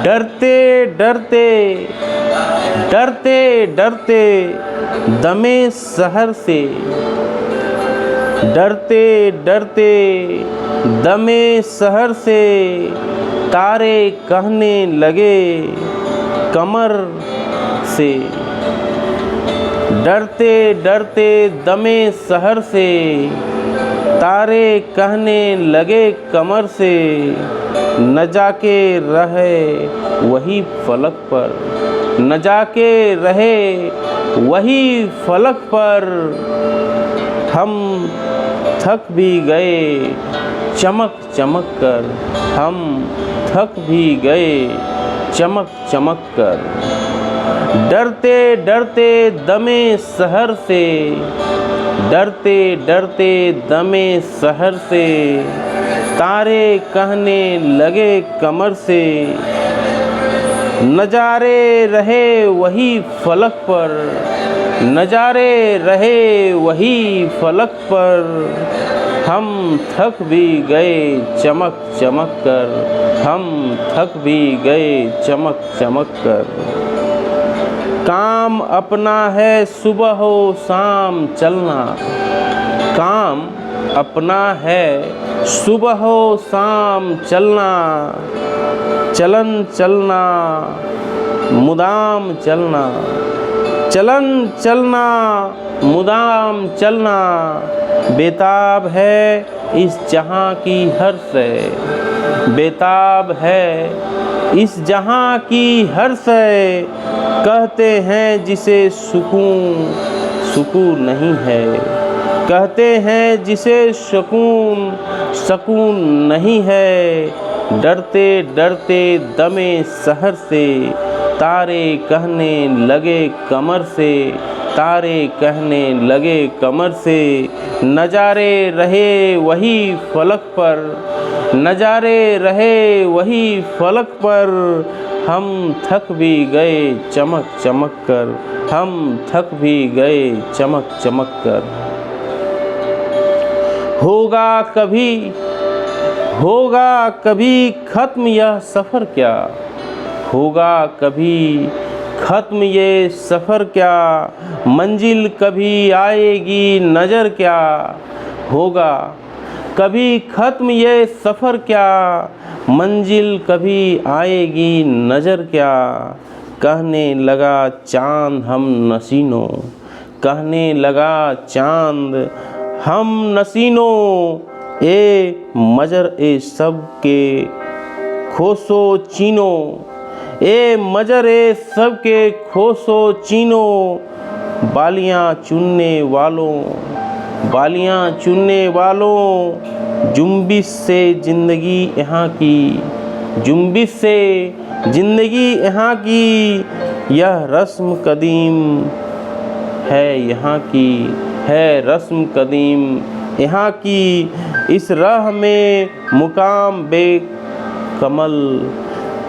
डरते डरते डरते डरते दमे शहर से, डरते डरते दमे शहर से तारे कहने लगे कमर से। डरते डरते दमे शहर से तारे कहने लगे कमर से, न जाके रहे वही फलक पर, न जाके रहे वही फलक पर। हम थक भी गए चमक चमक कर, हम थक भी गए चमक चमक कर। डरते डरते दमे शहर से, डरते डरते दमे शहर से तारे कहने लगे कमर से, नजारे रहे वही फलक पर, नजारे रहे वही फलक पर। हम थक भी गए चमक चमक कर, हम थक भी गए चमक चमक कर। काम अपना है सुबह हो शाम चलना, काम अपना है सुबह हो शाम चलना। चलन चलना मुदाम चलना, चलन चलना मुदाम चलना। बेताब है इस जहाँ की हर से, बेताब है इस जहाँ की हर से। कहते हैं जिसे सुकून, सुकून नहीं है, कहते हैं जिसे सुकून, सुकून नहीं है। डरते डरते दमे शहर से तारे कहने लगे कमर से, तारे कहने लगे कमर से। नजारे रहे वही फलक पर, नजारे रहे वही फलक पर। हम थक भी गए चमक चमक कर, हम थक भी गए चमक चमक कर। होगा कभी, होगा कभी खत्म यह सफ़र क्या, होगा कभी खत्म ये सफ़र क्या। मंजिल कभी आएगी नज़र क्या, होगा कभी खत्म ये सफ़र क्या। मंजिल कभी आएगी नज़र क्या। कहने लगा चाँद हम नसीनों, कहने लगा चाँद हम नसीनों। ए मजर ए सब के खोसो चीनो, ए मजर ए सब के खोसो चीनो। बालियाँ चुनने वालों, बालियाँ चुनने वालों। जुम्बिश से ज़िंदगी यहाँ की, जुम्बिश से ज़िंदगी यहाँ की। यह रस्म कदीम है यहाँ की, है रस्म कदीम यहाँ की। इस राह में मुकाम बेकमल,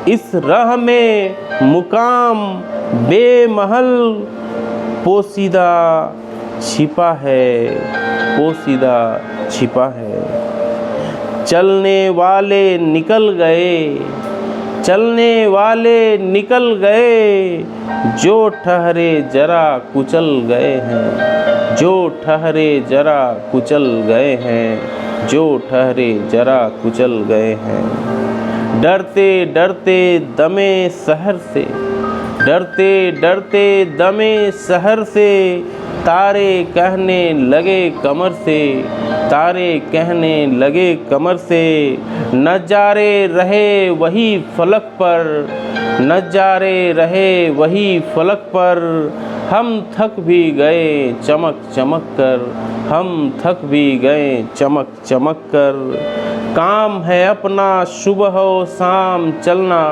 इस राह में मुकाम बेमहल। पोशीदा छिपा है, पोशीदा छिपा है। चलने वाले निकल गए, चलने वाले निकल गए। जो ठहरे जरा कुचल गए हैं, जो ठहरे जरा कुचल गए हैं, जो ठहरे जरा कुचल गए हैं। डरते डरते दमे शहर से, डरते डरते दमे शहर से तारे कहने लगे कमर से, तारे कहने लगे कमर से। नजारे रहे वही फलक पर, नजारे रहे वही फलक पर। हम थक भी गए चमक चमक कर, हम थक भी गए चमक चमक कर। काम है अपना सुबह हो शाम चलना,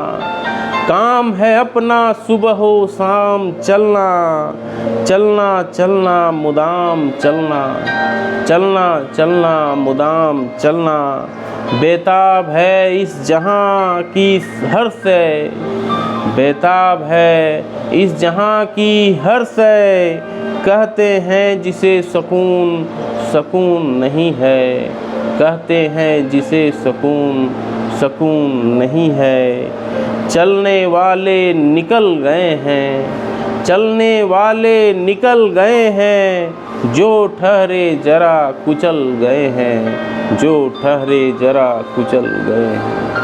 काम है अपना सुबह हो शाम चलना। चलना चलना मुदाम चलना, चलना चलना मुदाम चलना। बेताब है इस जहाँ की हर से, बेताब है इस जहाँ की हर से। कहते हैं जिसे सुकून, सुकून नहीं है, कहते हैं जिसे सुकून, सुकून नहीं है। चलने वाले निकल गए हैं, चलने वाले निकल गए हैं, जो ठहरे जरा कुचल गए हैं, जो ठहरे जरा कुचल गए हैं।